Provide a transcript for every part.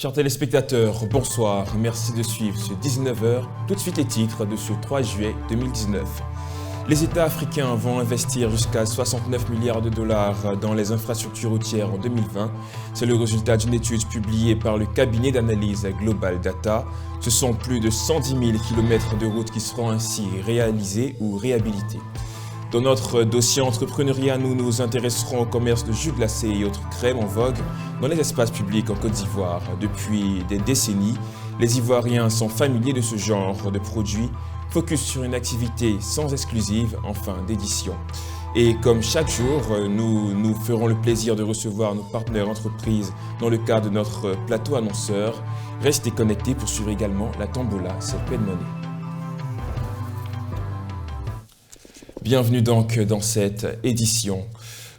Chers téléspectateurs, bonsoir. Merci de suivre ce 19h. Tout de suite les titres de ce 3 juillet 2019. Les États africains vont investir jusqu'à 69 milliards de dollars dans les infrastructures routières en 2020. C'est le résultat d'une étude publiée par le cabinet d'analyse Global Data. Ce sont plus de 110 000 km de routes qui seront ainsi réalisés ou réhabilités. Dans notre dossier entrepreneuriat, nous nous intéresserons au commerce de jus glacés et autres crèmes en vogue dans les espaces publics en Côte d'Ivoire. Depuis des décennies, les Ivoiriens sont familiers de ce genre de produits, focus sur une activité sans exclusive en fin d'édition. Et comme chaque jour, nous ferons le plaisir de recevoir nos partenaires entreprises dans le cadre de notre plateau annonceur. Restez connectés pour suivre également la tombola Serpent Money. Bienvenue donc dans cette édition.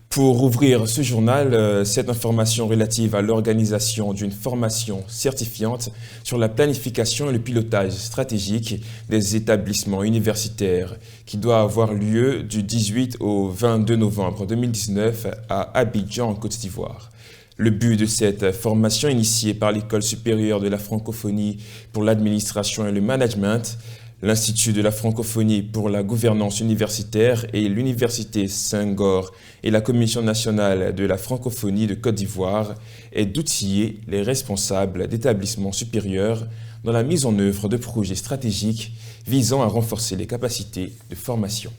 Pour ouvrir ce journal, cette information relative à l'organisation d'une formation certifiante sur la planification et le pilotage stratégique des établissements universitaires qui doit avoir lieu du 18 au 22 novembre 2019 à Abidjan en Côte d'Ivoire. Le but de cette formation initiée par l'École supérieure de la francophonie pour l'administration et le management, l'Institut de la francophonie pour la gouvernance universitaire et l'Université Senghor et la Commission nationale de la francophonie de Côte d'Ivoire est d'outiller les responsables d'établissements supérieurs dans la mise en œuvre de projets stratégiques visant à renforcer les capacités de formation.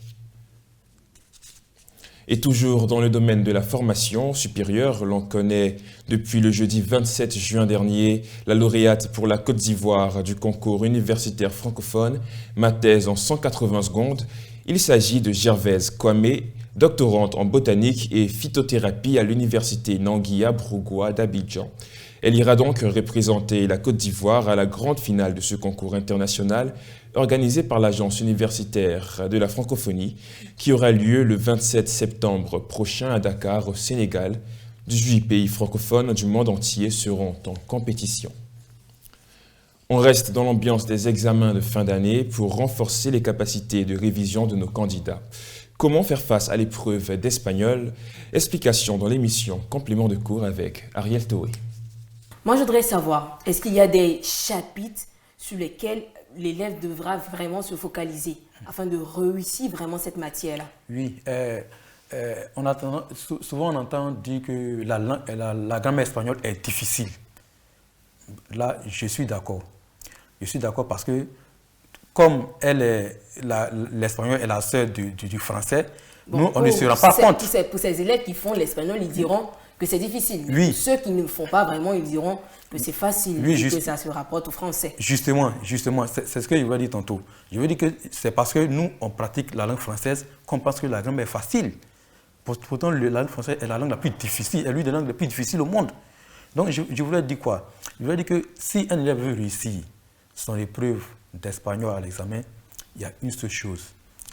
Et toujours dans le domaine de la formation supérieure, l'on connaît depuis le jeudi 27 juin dernier la lauréate pour la Côte d'Ivoire du concours universitaire francophone, ma thèse en 180 secondes. Il s'agit de Gervaise Kwame, doctorante en botanique et phytothérapie à l'université Nanguia Brougoua d'Abidjan. Elle ira donc représenter la Côte d'Ivoire à la grande finale de ce concours international organisé par l'Agence universitaire de la francophonie qui aura lieu le 27 septembre prochain à Dakar au Sénégal. 18 pays francophones du monde entier seront en compétition. On reste dans l'ambiance des examens de fin d'année pour renforcer les capacités de révision de nos candidats. Comment faire face à l'épreuve d'espagnol? Explication dans l'émission Complément de cours avec Ariel Toé. Moi, je voudrais savoir, est-ce qu'il y a des chapitres sur lesquels l'élève devra vraiment se focaliser afin de réussir vraiment cette matière-là? Oui, souvent on entend dire que la grammaire espagnole est difficile. Là, je suis d'accord. Je suis d'accord parce que comme l'espagnol est la sœur du français, bon, nous, on ne se rend pas compte. Pour ces élèves qui font l'espagnol, ils diront que c'est difficile. Oui. Pour ceux qui ne le font pas vraiment, ils diront que c'est facile, oui, et que ça se rapporte au français. Justement, c'est ce que je voulais dire tantôt. Je veux dire que c'est parce que nous, on pratique la langue française qu'on pense que la grammaire est facile. Pourtant, la langue française est la langue la plus difficile, est l'une des langues les plus difficiles au monde. Donc, je voulais dire quoi? Je voulais dire que si un élève veut réussir son épreuve d'espagnol à l'examen, il y a une seule chose,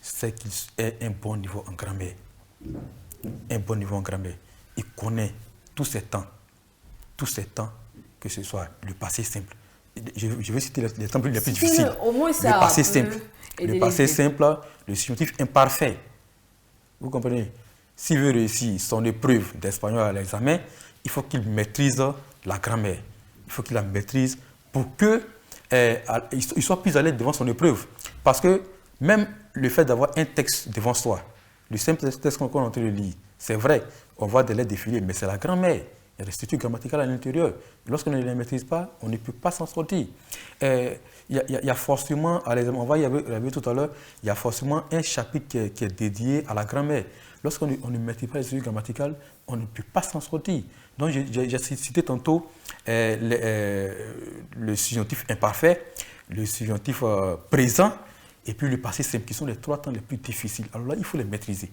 c'est qu'il ait un bon niveau en grammaire. Un bon niveau en grammaire. Il connaît tous ces temps, que ce soit le passé simple. Je vais citer les temps les plus difficiles. Au moins ça le passé simple. Le passé simple, le subjonctif imparfait. Vous comprenez? S'il veut réussir son épreuve d'espagnol à l'examen, il faut qu'il maîtrise la grammaire. Il faut qu'il la maîtrise pour qu'il soit plus à l'aise devant son épreuve. Parce que même le fait d'avoir un texte devant soi, le simple texte qu'on est en train de lire, c'est vrai, on voit des lettres défiler, mais c'est la grammaire. Il y a des structures grammaticales à l'intérieur. Lorsqu'on ne les maîtrise pas, on ne peut pas s'en sortir. Il y a forcément, on va y arriver tout à l'heure, il y a forcément un chapitre qui est dédié à la grammaire. Lorsqu'on ne maîtrise pas les structures grammaticales, on ne peut pas s'en sortir. Donc, j'ai cité tantôt le subjonctif imparfait, le subjonctif présent, et puis le passé simple, qui sont les trois temps les plus difficiles. Alors là, il faut les maîtriser.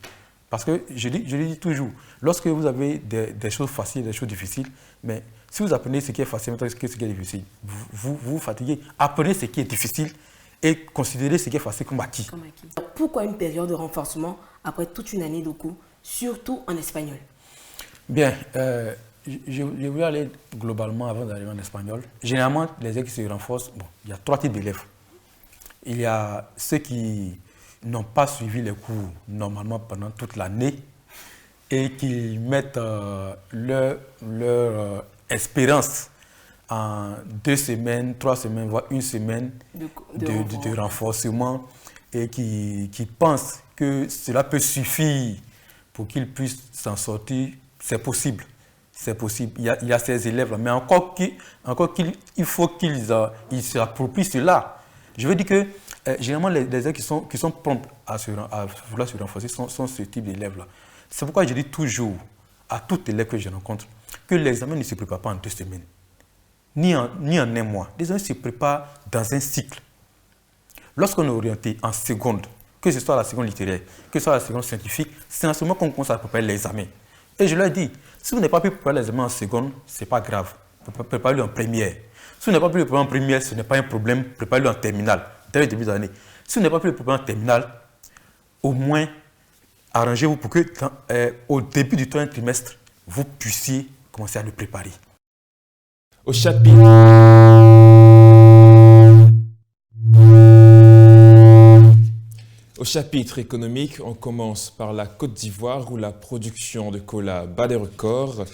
Parce que je le dis toujours, lorsque vous avez des choses faciles, des choses difficiles, mais si vous apprenez ce qui est facile, ce qui est difficile, vous vous fatiguez. Apprenez ce qui est difficile et considérez ce qui est facile comme acquis. Pourquoi une période de renforcement après toute une année de cours, surtout en espagnol? Bien, je voulais aller globalement avant d'arriver en espagnol. Généralement, les élèves qui se renforcent, il y a trois types d'élèves. Il y a ceux qui n'ont pas suivi les cours normalement pendant toute l'année et qui mettent leur espérance en 2 semaines, 3 semaines, voire 1 semaine de renforcement et qui pensent que cela peut suffire pour qu'ils puissent s'en sortir, c'est possible. C'est possible. Il y a ces élèves-là, mais encore il faut qu'ils s'approprient cela. Je veux dire que généralement, les élèves qui sont prompts à vouloir se renforcer sont ce type d'élèves-là. C'est pourquoi je dis toujours à tout élève que je rencontre que l'examen ne se prépare pas en 2 semaines, ni en 1 mois. L'examen se prépare dans un cycle. Lorsqu'on est orienté en seconde, que ce soit la seconde littéraire, que ce soit la seconde scientifique, c'est en ce moment qu'on commence à préparer l'examen. Et je leur dis, si vous n'avez pas pu préparer l'examen en seconde, ce n'est pas grave. Préparez-le en première. Si vous n'avez pas pu le préparer en première, ce n'est pas un problème. Préparez-le en terminale, dès le début de l'année. Si vous n'avez pas pu le préparer en terminale, au moins, arrangez-vous pour que, au début du 3e trimestre, vous puissiez commencer à le préparer. Au chapitre économique, on commence par la Côte d'Ivoire où la production de cola bat des records.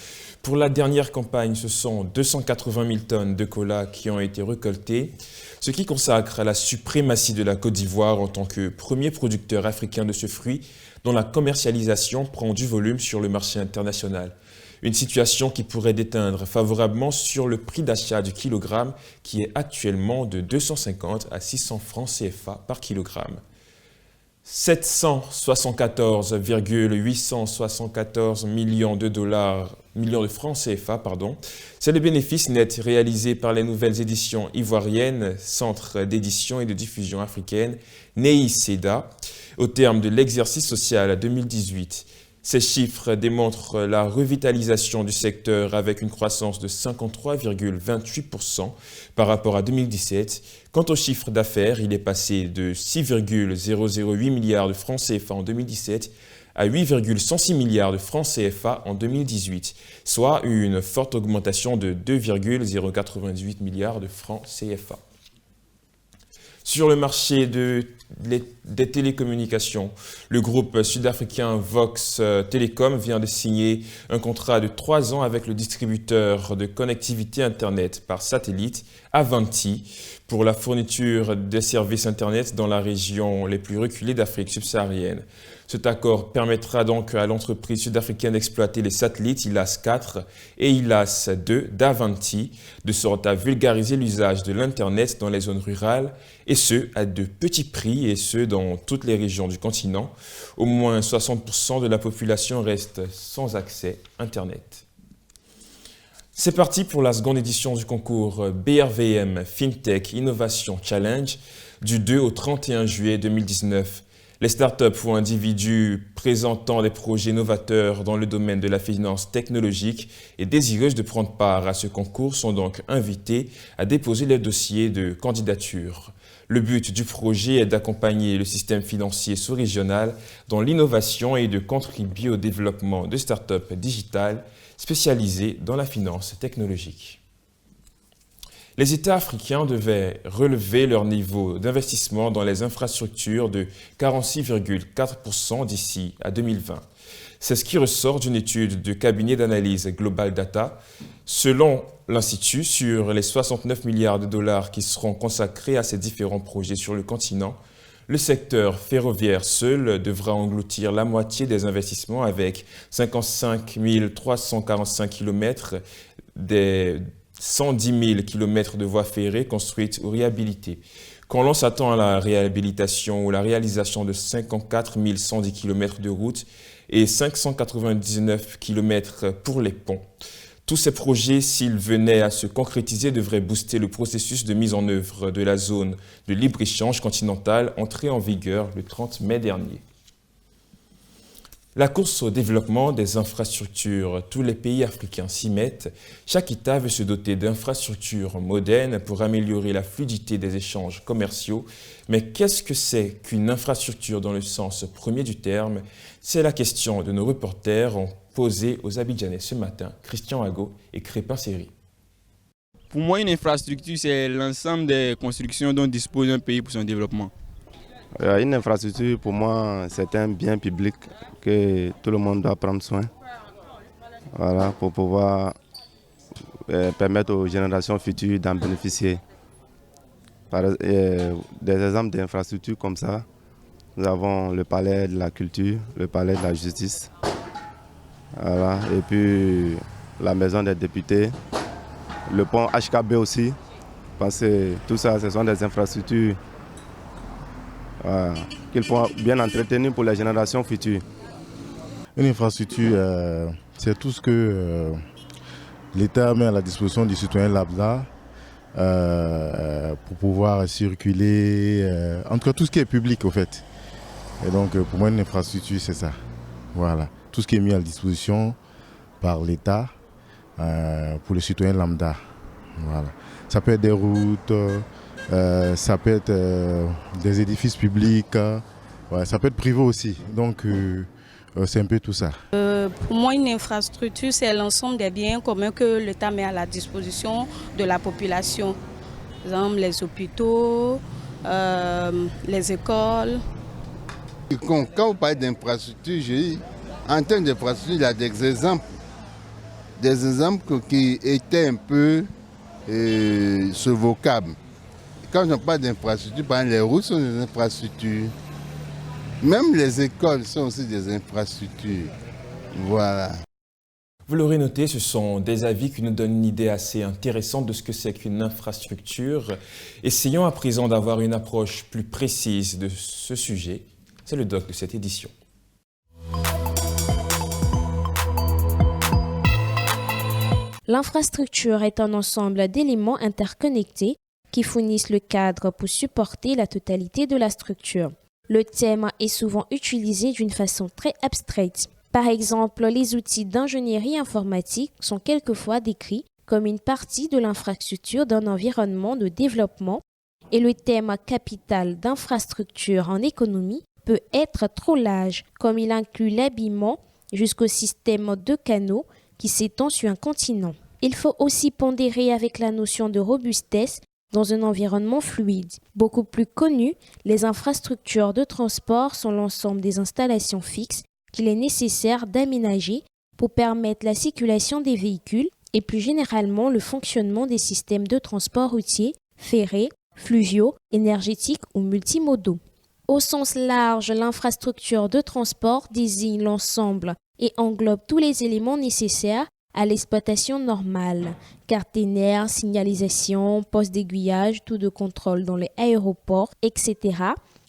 Pour la dernière campagne, ce sont 280 000 tonnes de cola qui ont été récoltées, ce qui consacre à la suprématie de la Côte d'Ivoire en tant que premier producteur africain de ce fruit dont la commercialisation prend du volume sur le marché international. Une situation qui pourrait déteindre favorablement sur le prix d'achat du kilogramme qui est actuellement de 250 à 600 francs CFA par kilogramme. 774,874 millions de francs CFA, c'est le bénéfice net réalisé par les nouvelles éditions ivoiriennes, Centre d'édition et de diffusion africaine, NEI-CEDA, au terme de l'exercice social 2018. Ces chiffres démontrent la revitalisation du secteur avec une croissance de 53,28% par rapport à 2017. Quant au chiffre d'affaires, il est passé de 6,008 milliards de francs CFA en 2017 à 8,106 milliards de francs CFA en 2018, soit une forte augmentation de 2,098 milliards de francs CFA. Sur le marché des télécommunications, le groupe sud-africain Vox Telecom vient de signer un contrat de 3 ans avec le distributeur de connectivité Internet par satellite Avanti pour la fourniture des services Internet dans la région les plus reculées d'Afrique subsaharienne. Cet accord permettra donc à l'entreprise sud-africaine d'exploiter les satellites ILAS-4 et ILAS-2 d'Avanti, de sorte à vulgariser l'usage de l'Internet dans les zones rurales, et ce, à de petits prix, et ce, dans toutes les régions du continent. Au moins 60% de la population reste sans accès Internet. C'est parti pour la seconde édition du concours BRVM FinTech Innovation Challenge du 2 au 31 juillet 2019. Les startups ou individus présentant des projets novateurs dans le domaine de la finance technologique et désireuses de prendre part à ce concours sont donc invités à déposer leur dossier de candidature. Le but du projet est d'accompagner le système financier sous-régional dans l'innovation et de contribuer au développement de startups digitales spécialisées dans la finance technologique. Les États africains devaient relever leur niveau d'investissement dans les infrastructures de 46,4% d'ici à 2020. C'est ce qui ressort d'une étude du cabinet d'analyse Global Data. Selon l'Institut, sur les 69 milliards de dollars qui seront consacrés à ces différents projets sur le continent, le secteur ferroviaire seul devra engloutir la moitié des investissements avec 55 345 km des 110 000 km de voies ferrées construites ou réhabilitées. Quand l'on s'attend à la réhabilitation ou la réalisation de 54 110 km de routes et 599 km pour les ponts, tous ces projets, s'ils venaient à se concrétiser, devraient booster le processus de mise en œuvre de la zone de libre-échange continentale entrée en vigueur le 30 mai dernier. La course au développement des infrastructures, tous les pays africains s'y mettent. Chaque État veut se doter d'infrastructures modernes pour améliorer la fluidité des échanges commerciaux. Mais qu'est-ce que c'est qu'une infrastructure dans le sens premier du terme? C'est la question de nos reporters ont posé aux Abidjanais ce matin, Christian Ago et Crépin Séry. Pour moi, une infrastructure, c'est l'ensemble des constructions dont dispose un pays pour son développement. Une infrastructure, pour moi, c'est un bien public que tout le monde doit prendre soin. Voilà, pour pouvoir permettre aux générations futures d'en bénéficier. Des exemples d'infrastructures comme ça, nous avons le palais de la culture, le palais de la justice, voilà, et puis la maison des députés, le pont HKB aussi, parce que tout ça, ce sont des infrastructures qu'il faut bien entretenir pour les générations futures. Une infrastructure, c'est tout ce que l'État met à la disposition du citoyen lambda pour pouvoir circuler, en tout cas tout ce qui est public au fait. Et donc pour moi une infrastructure c'est ça. Voilà. Tout ce qui est mis à la disposition par l'État pour le citoyen lambda. Voilà. Ça peut être des routes, ça peut être des édifices publics, ouais, ça peut être privé aussi. Donc c'est un peu tout ça. Pour moi, une infrastructure, c'est l'ensemble des biens communs que l'État met à la disposition de la population. Par exemple, les hôpitaux, les écoles. Quand vous parlez d'infrastructure, en termes d'infrastructure, il y a des exemples qui étaient un peu ce vocable. Quand je parle d'infrastructure, par exemple, les routes sont des infrastructures. Même les écoles sont aussi des infrastructures. Voilà. Vous l'aurez noté, ce sont des avis qui nous donnent une idée assez intéressante de ce que c'est qu'une infrastructure. Essayons à présent d'avoir une approche plus précise de ce sujet. C'est le doc de cette édition. L'infrastructure est un ensemble d'éléments interconnectés qui fournissent le cadre pour supporter la totalité de la structure. Le terme est souvent utilisé d'une façon très abstraite. Par exemple, les outils d'ingénierie informatique sont quelquefois décrits comme une partie de l'infrastructure d'un environnement de développement et le terme capital d'infrastructure en économie peut être trop large, comme il inclut l'habillement jusqu'au système de canaux qui s'étend sur un continent. Il faut aussi pondérer avec la notion de robustesse dans un environnement fluide. Beaucoup plus connu, les infrastructures de transport sont l'ensemble des installations fixes qu'il est nécessaire d'aménager pour permettre la circulation des véhicules et plus généralement le fonctionnement des systèmes de transport routier, ferré, fluviaux, énergétiques ou multimodaux. Au sens large, l'infrastructure de transport désigne l'ensemble et englobe tous les éléments nécessaires à l'exploitation normale, caténaires, signalisation, postes d'aiguillage, tout de contrôle dans les aéroports, etc.,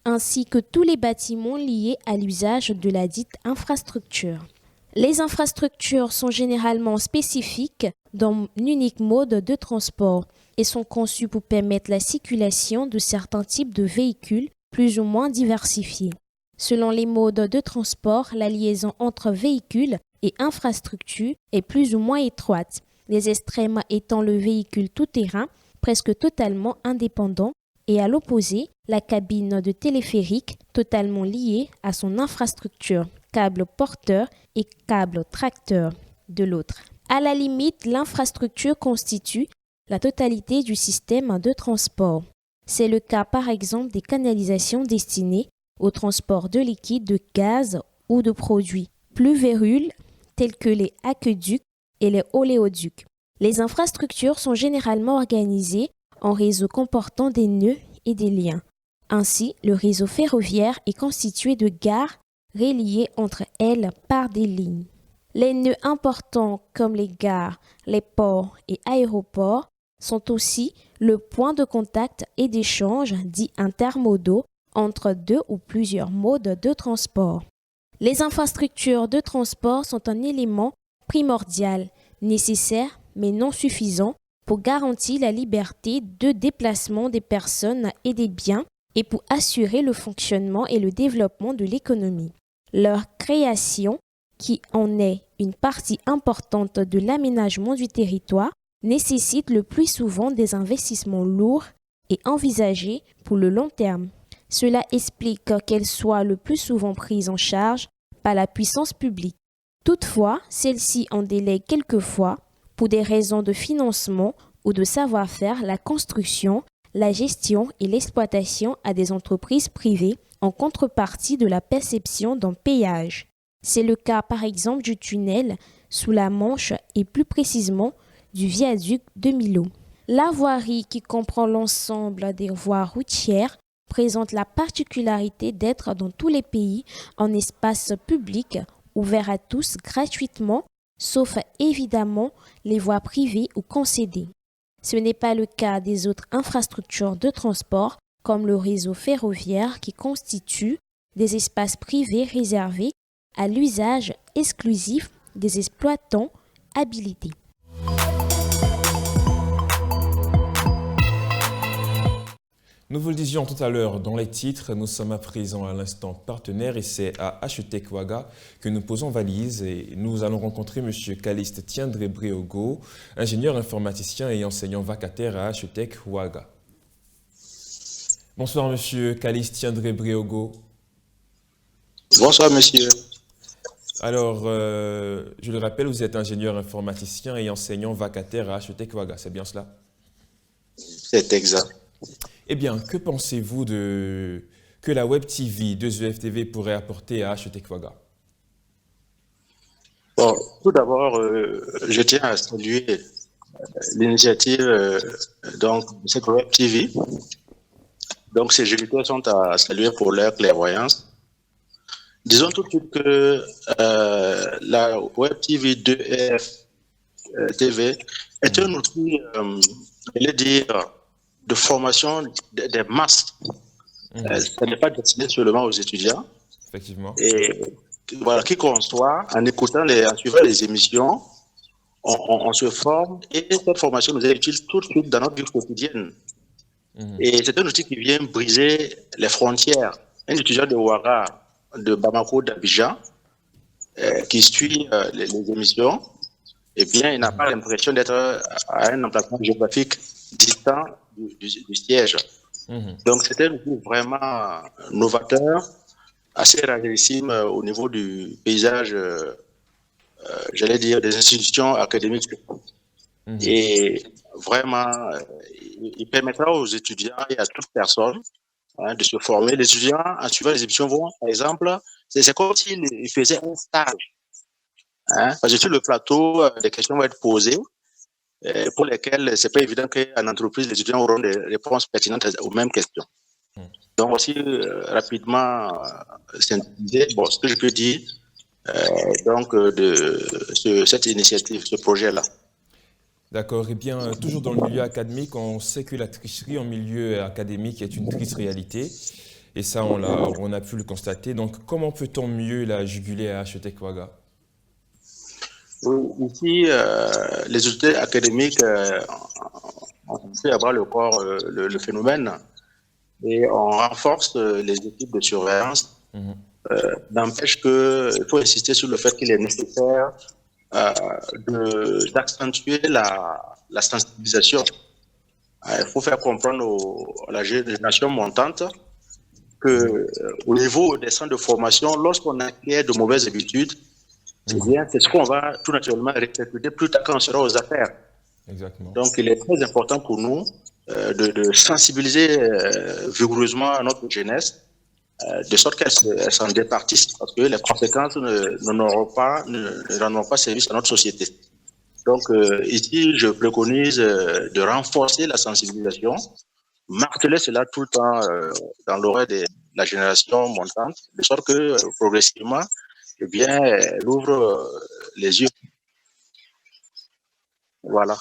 ainsi que tous les bâtiments liés à l'usage de la dite infrastructure. Les infrastructures sont généralement spécifiques d'un unique mode de transport et sont conçues pour permettre la circulation de certains types de véhicules plus ou moins diversifiés. Selon les modes de transport, la liaison entre véhicules et infrastructures est plus ou moins étroite, les extrêmes étant le véhicule tout-terrain, presque totalement indépendant, et à l'opposé, la cabine de téléphérique totalement liée à son infrastructure, câble porteur et câble tracteur de l'autre. À la limite, l'infrastructure constitue la totalité du système de transport. C'est le cas par exemple des canalisations destinées au transport de liquide, de gaz ou de produits plus véruleux tels que les aqueducs et les oléoducs. Les infrastructures sont généralement organisées en réseaux comportant des nœuds et des liens. Ainsi, le réseau ferroviaire est constitué de gares reliées entre elles par des lignes. Les nœuds importants comme les gares, les ports et aéroports sont aussi le point de contact et d'échange dits intermodaux entre deux ou plusieurs modes de transport. Les infrastructures de transport sont un élément primordial, nécessaire mais non suffisant pour garantir la liberté de déplacement des personnes et des biens et pour assurer le fonctionnement et le développement de l'économie. Leur création, qui en est une partie importante de l'aménagement du territoire, nécessite le plus souvent des investissements lourds et envisagés pour le long terme. Cela explique qu'elles soient le plus souvent prises en charge par la puissance publique. Toutefois, celle-ci en délègue quelquefois, pour des raisons de financement ou de savoir-faire, la construction, la gestion et l'exploitation à des entreprises privées en contrepartie de la perception d'un péage. C'est le cas par exemple du tunnel sous la Manche et plus précisément du viaduc de Milo. La voirie, qui comprend l'ensemble des voies routières, présente la particularité d'être dans tous les pays un espace public ouvert à tous gratuitement, sauf évidemment les voies privées ou concédées. Ce n'est pas le cas des autres infrastructures de transport, comme le réseau ferroviaire qui constitue des espaces privés réservés à l'usage exclusif des exploitants habilités. Nous vous le disions tout à l'heure dans les titres, nous sommes à présent à l'instant partenaire et c'est à HETEC Ouaga que nous posons valise et nous allons rencontrer M. Caliste Tiandré Breogo, ingénieur informaticien et enseignant vacataire à HETEC Ouaga. Bonsoir M. Caliste Tiandré Breogo. Bonsoir monsieur. Alors, je le rappelle, vous êtes ingénieur informaticien et enseignant vacataire à HETEC Ouaga, c'est bien cela? C'est exact. Eh bien, que pensez-vous que la Web TV 2EFTV pourrait apporter à HETEC Ouaga? Bon, tout d'abord, je tiens à saluer l'initiative de cette Web TV. Donc, ces géniteurs sont à saluer pour leur clairvoyance. Disons tout de suite que la Web TV 2EFTV est un outil, je vais dire, de formation des masses. Ce n'est pas destiné seulement aux étudiants. Effectivement. Et voilà, qui conçoit, en écoutant, en suivant les émissions, on se forme et cette formation nous est utile tout de suite dans notre vie quotidienne. Et c'est un outil qui vient briser les frontières. Un étudiant de Ouaga, de Bamako, d'Abidjan, qui suit les émissions, eh bien, il n'a pas l'impression d'être à un emplacement géographique distant du siège. Donc, c'était un outil vraiment novateur, assez rarissime au niveau du paysage, j'allais dire, des institutions académiques. Et vraiment, il permettra aux étudiants et à toute personne de se former. Les étudiants, en suivant les émissions, vont, par exemple, c'est comme s'ils faisaient un stage. Parce que sur le plateau, des questions vont être posées pour lesquelles ce n'est pas évident qu'en entreprise, les étudiants auront des réponses pertinentes aux mêmes questions. Donc, aussi, rapidement, synthétiser, bon, ce que je peux dire de cette initiative, ce projet-là. D'accord. Eh bien, toujours dans le milieu académique, on sait que la tricherie en milieu académique est une triste réalité. Et ça, on a pu le constater. Donc, comment peut-on mieux la juguler à HETEC Ouaga? Ici, les autorités académiques ont fait avoir le phénomène et on renforce les équipes de surveillance. N'empêche qu'il faut insister sur le fait qu'il est nécessaire d'accentuer la sensibilisation. Il faut faire comprendre à la génération montante qu'au niveau des centres de formation, lorsqu'on acquiert de mauvaises habitudes, c'est ce qu'on va tout naturellement répercuter plus tard quand on sera aux affaires. Exactement. Donc, il est très important pour nous de sensibiliser vigoureusement notre jeunesse, de sorte qu'elle s'en départisse, parce que les conséquences ne rendront pas service à notre société. Donc, ici, je préconise de renforcer la sensibilisation, marteler cela tout le temps dans l'oreille de la génération montante, de sorte que progressivement, eh bien, elle ouvre les yeux. Voilà.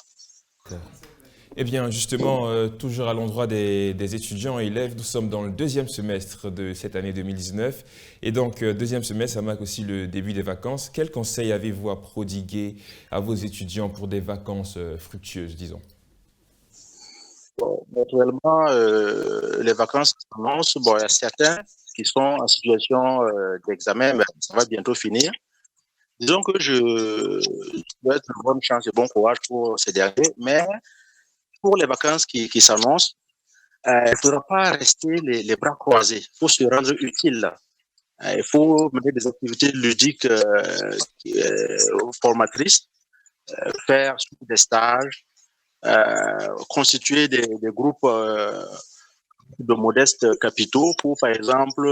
Eh bien, justement, toujours à l'endroit des étudiants et élèves, nous sommes dans le deuxième semestre de cette année 2019. Et donc, deuxième semestre, ça marque aussi le début des vacances. Quels conseils avez-vous à prodiguer à vos étudiants pour des vacances fructueuses, disons? Bon, naturellement, les vacances s'annoncent. Bon, il y a certains qui sont en situation d'examen, mais ça va bientôt finir. Disons que je souhaite bonne chance et bon courage pour ces derniers, mais pour les vacances qui s'annoncent, il ne faudra pas rester les bras croisés. Il faut se rendre utile. Il faut mener des activités ludiques formatrices, faire des stages, constituer des groupes de modestes capitaux pour, par exemple,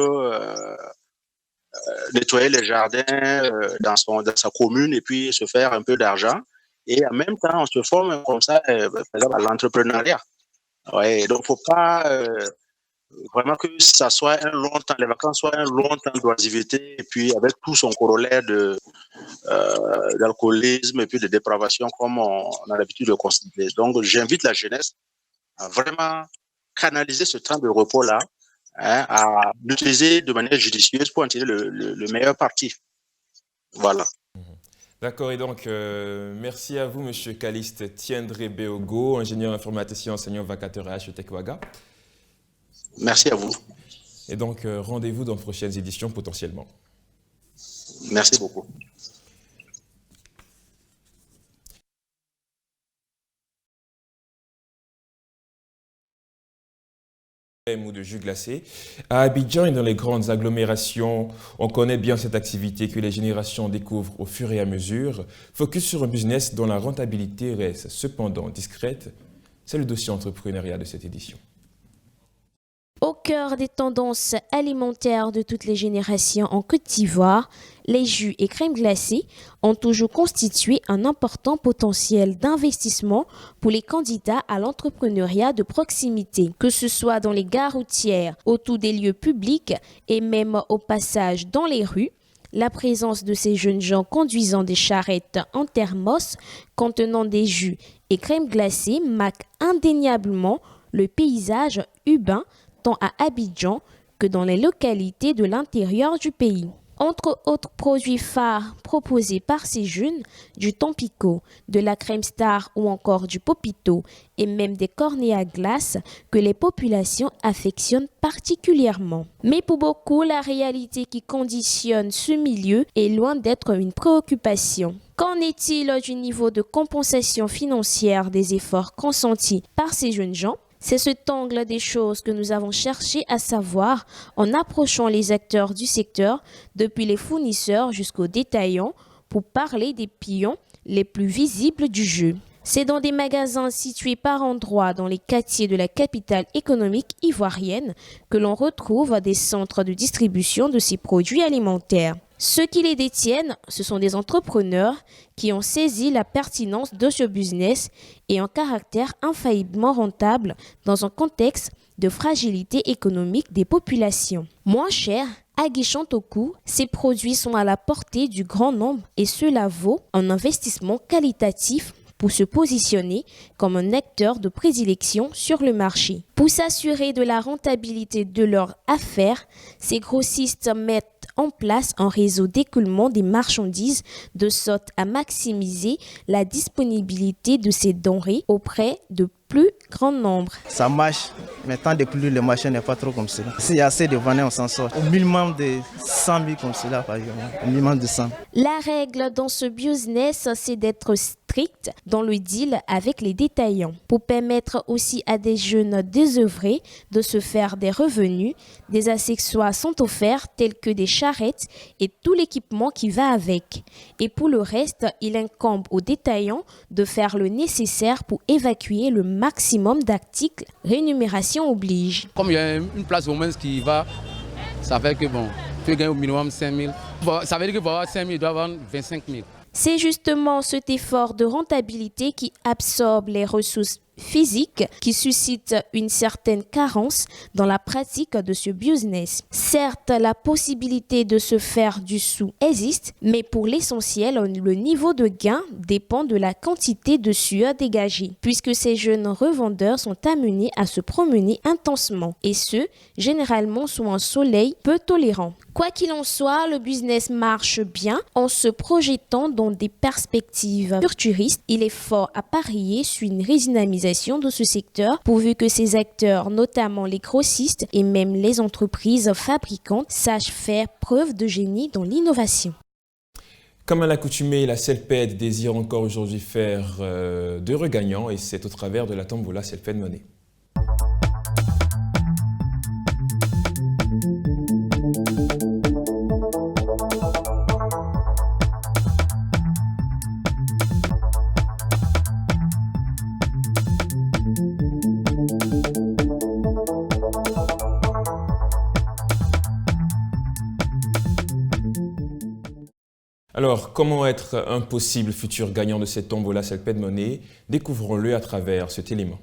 nettoyer les jardins dans sa commune et puis se faire un peu d'argent. Et en même temps, on se forme comme ça, par exemple, à l'entrepreneuriat. Ouais, donc, il ne faut pas vraiment que ça soit un long temps, les vacances soient un long temps d'oisiveté, et puis avec tout son corollaire d'alcoolisme et puis de dépravation, comme on a l'habitude de constater. Donc, j'invite la jeunesse à vraiment canaliser ce temps de repos-là, hein, à l'utiliser de manière judicieuse pour en tirer le meilleur parti. Voilà. D'accord, et donc merci à vous, Monsieur Calixte Tiendre Beogo, ingénieur informaticien, enseignant vacateur à HETEC Ouaga. Merci à vous. Et donc rendez-vous dans de prochaines éditions potentiellement. Merci beaucoup. Ou de jus glacé. À Abidjan et dans les grandes agglomérations, on connaît bien cette activité que les générations découvrent au fur et à mesure. Focus sur un business dont la rentabilité reste cependant discrète. C'est le dossier entrepreneuriat de cette édition. Au cœur des tendances alimentaires de toutes les générations en Côte d'Ivoire, les jus et crèmes glacées ont toujours constitué un important potentiel d'investissement pour les candidats à l'entrepreneuriat de proximité, que ce soit dans les gares routières, autour des lieux publics et même au passage dans les rues. La présence de ces jeunes gens conduisant des charrettes en thermos contenant des jus et crèmes glacées marque indéniablement le paysage urbain tant à Abidjan que dans les localités de l'intérieur du pays. Entre autres produits phares proposés par ces jeunes, du Tampico, de la crème star ou encore du popito et même des cornets à glace que les populations affectionnent particulièrement. Mais pour beaucoup, la réalité qui conditionne ce milieu est loin d'être une préoccupation. Qu'en est-il du niveau de compensation financière des efforts consentis par ces jeunes gens ? C'est cet angle des choses que nous avons cherché à savoir en approchant les acteurs du secteur, depuis les fournisseurs jusqu'aux détaillants, pour parler des pions les plus visibles du jeu. C'est dans des magasins situés par endroits dans les quartiers de la capitale économique ivoirienne que l'on retrouve des centres de distribution de ces produits alimentaires. Ceux qui les détiennent, ce sont des entrepreneurs qui ont saisi la pertinence de ce business et un caractère infailliblement rentable dans un contexte de fragilité économique des populations. Moins chers, aguichant au coût, ces produits sont à la portée du grand nombre et cela vaut un investissement qualitatif pour se positionner comme un acteur de prédilection sur le marché. Pour s'assurer de la rentabilité de leurs affaires, ces grossistes mettent en place un réseau d'écoulement des marchandises de sorte à maximiser la disponibilité de ces denrées auprès de plus grand nombre. Ça marche, mais tant d'écouler le marché n'est pas trop comme cela. S'il y a assez de vendeurs, on s'en sort. Au minimum de 100 000 comme cela, par exemple. Au minimum de 100. La règle dans ce business, c'est d'être strict dans le deal avec les détaillants pour permettre aussi à des jeunes désœuvrés de se faire des revenus. Des accessoires sont offerts tels que des charrettes et tout l'équipement qui va avec. Et pour le reste, il incombe aux détaillants de faire le nécessaire pour évacuer le maximum d'articles. Rémunération oblige. Comme il y a une place women's qui va, ça fait que bon, tu gagnes au minimum 5 000. Bon, ça veut dire que pour avoir 5 000, il doit avoir 25 000. C'est justement cet effort de rentabilité qui absorbe les ressources physiques qui suscite une certaine carence dans la pratique de ce business. Certes, la possibilité de se faire du sou existe, mais pour l'essentiel, le niveau de gain dépend de la quantité de sueur dégagée, puisque ces jeunes revendeurs sont amenés à se promener intensement, et ce, généralement sous un soleil peu tolérant. Quoi qu'il en soit, le business marche bien en se projetant dans des perspectives futuristes. Il est fort à parier sur une redynamisation de ce secteur, pourvu que ces acteurs, notamment les grossistes et même les entreprises fabricantes, sachent faire preuve de génie dans l'innovation. Comme à l'accoutumée, la CELPED désire encore aujourd'hui faire de regagnants et c'est au travers de la tombola CELPED Money. Alors, comment être un possible futur gagnant de cette tombola Celped Money? Découvrons-le à travers cet élément.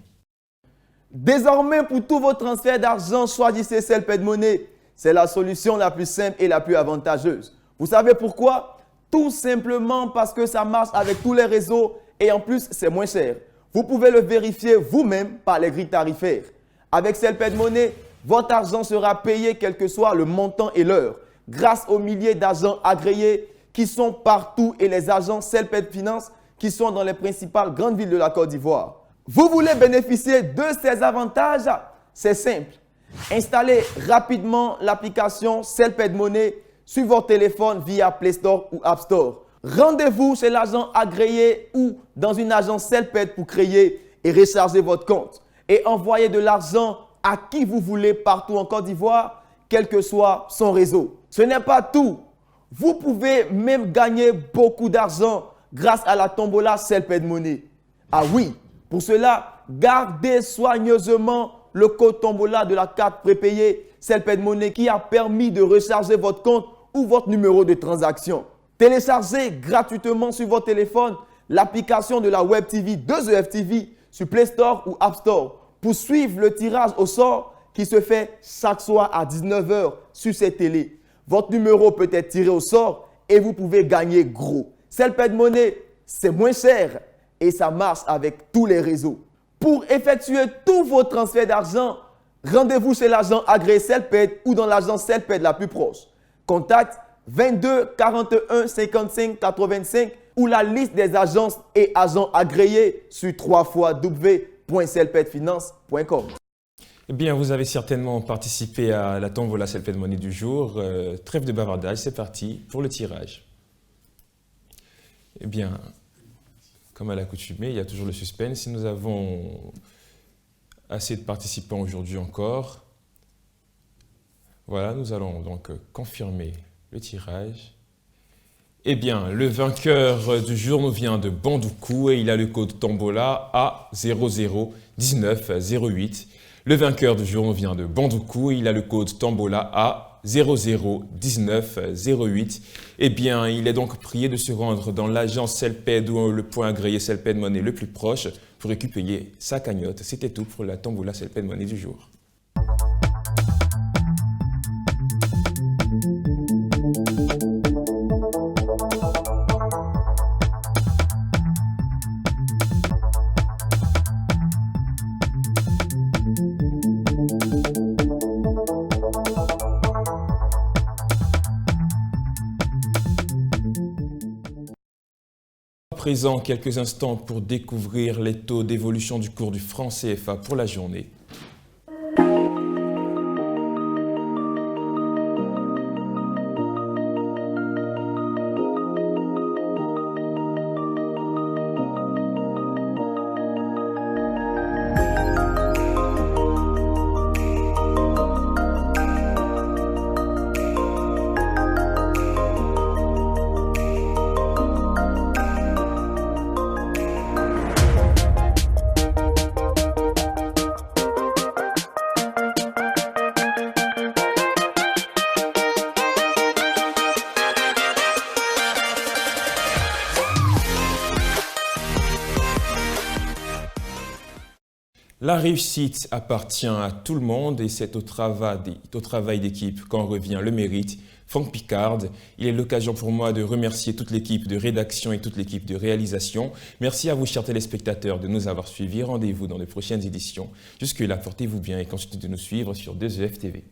Désormais, pour tous vos transferts d'argent, choisissez Celped Money. C'est la solution la plus simple et la plus avantageuse. Vous savez pourquoi? Tout simplement parce que ça marche avec tous les réseaux et en plus, c'est moins cher. Vous pouvez le vérifier vous-même par les grilles tarifaires. Avec Celped Money, votre argent sera payé quel que soit le montant et l'heure, grâce aux milliers d'agents agréés qui sont partout et les agents Celped Finance qui sont dans les principales grandes villes de la Côte d'Ivoire. Vous voulez bénéficier de ces avantages? C'est simple. Installez rapidement l'application Celped Money sur votre téléphone via Play Store ou App Store. Rendez-vous chez l'agent agréé ou dans une agence Celped pour créer et recharger votre compte et envoyer de l'argent à qui vous voulez partout en Côte d'Ivoire, quel que soit son réseau. Ce n'est pas tout. Vous pouvez même gagner beaucoup d'argent grâce à la tombola Celped Money. Ah oui, pour cela, gardez soigneusement le code tombola de la carte prépayée Celped Money qui a permis de recharger votre compte ou votre numéro de transaction. Téléchargez gratuitement sur votre téléphone l'application de la Web TV 2EF TV sur Play Store ou App Store pour suivre le tirage au sort qui se fait chaque soir à 19 h sur cette télé. Votre numéro peut être tiré au sort et vous pouvez gagner gros. Celped Money, c'est moins cher et ça marche avec tous les réseaux. Pour effectuer tous vos transferts d'argent, rendez-vous chez l'agent agréé Celped ou dans l'agence Celped la plus proche. Contact 22 41 55 85 ou la liste des agences et agents agréés sur www.celpedfinance.com. Eh bien, vous avez certainement participé à la tombola Celped Money du jour. Trêve de bavardage, c'est parti pour le tirage. Eh bien, comme à l'accoutumée, il y a toujours le suspense. Si nous avons assez de participants aujourd'hui encore, voilà, nous allons donc confirmer le tirage. Eh bien, le vainqueur du jour nous vient de Bandoukou et il a le code tombola A001908. Le vainqueur du jour nous vient de Bandoukou et il a le code tombola A001908. Eh bien, il est donc prié de se rendre dans l'agence Celped ou le point agréé Celped Money le plus proche pour récupérer sa cagnotte. C'était tout pour la tombola Celped Money du jour. À présent, quelques instants pour découvrir les taux d'évolution du cours du franc CFA pour la journée. La réussite appartient à tout le monde et c'est au travail d'équipe qu'en revient le mérite. Franck Picard, il est l'occasion pour moi de remercier toute l'équipe de rédaction et toute l'équipe de réalisation. Merci à vous, chers téléspectateurs, de nous avoir suivis. Rendez-vous dans de prochaines éditions. Jusque-là, portez-vous bien et continuez de nous suivre sur 2EF TV.